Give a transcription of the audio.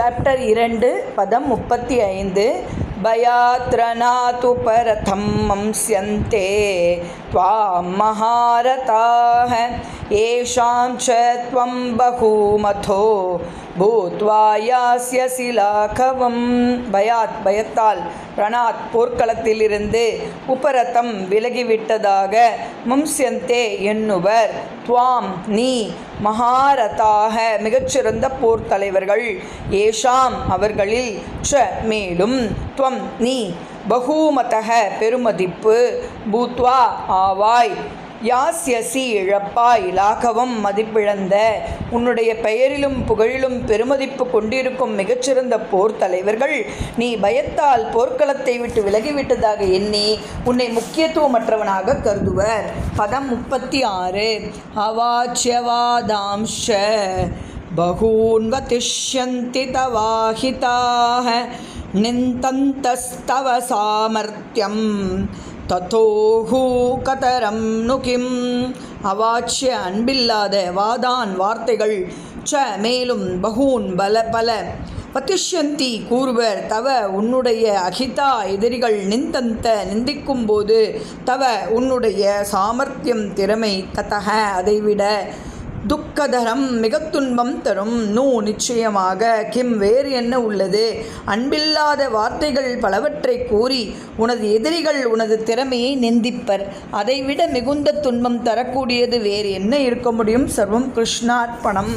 Chapter 2 பதம் 35 பயாத்ரநாது பரதம் மம்ஸ்யந்தே த்வாம் மஹாரதாஹ ஏஷாம் ச த்வம் பகூமதோ பூத்வா யாஸ்யசி லாகவம். பயத்தால் ரணாத் போர்க்களத்திலிருந்து உபரதம் விலகிவிட்டதாக மம்ஸ்யந்தே எண்ணுவர் துவாம் நீ மகாரதாக மிகச்சிறந்த போர் தலைவர்கள் ஏஷாம் அவர்களில் ச மேலும் துவம் நீ பகூமதக பெருமதிப்பு பூத்வா ஆவாய் யாஸ்யசி இழப்பாய் லாகவம் மதிப்பிழந்த உன்னுடைய பெயரிலும் புகழிலும் பெருமதிப்பு கொண்டிருக்கும் மிகச்சிறந்த போர் தலைவர்கள் நீ பயத்தால் போர்க்களத்தை விட்டு விலகிவிட்டதாக எண்ணி உன்னை முக்கியத்துவமற்றவனாக கருதுவர். பதம் 36 அவாச்யவாதாம்ஷ பகூன்வதிஷ்யந்தி தவாஹிதாஹ நிந்தந்தஸ்தவ சாமர்த்தியம் ததோஹூ கதரம் நுகிம். அவாச்சிய அன்பில்லாத வாதான் வார்த்தைகள் ச மேலும் பகூன் பல வதிஷ்யந்தி கூறுவர் தவ உன்னுடைய அகிதா எதிரிகள் நிந்தந்த நிந்திக்கும்போது தவ உன்னுடைய சாமர்த்தியம் திறமை ததக அதைவிட துக்கதரம் மிக துன்பம் தரும். நிச்சயமாக கிம் வேறு என்ன உள்ளது. அன்பில்லாத வார்த்தைகள் பலவற்றை கூறி உனது எதிரிகள் உனது திறமையை நிந்திப்பர். அதைவிட மிகுந்த துன்பம் தரக்கூடியது வேறு என்ன இருக்க முடியும். சர்வம் கிருஷ்ணார்ப்பணம்.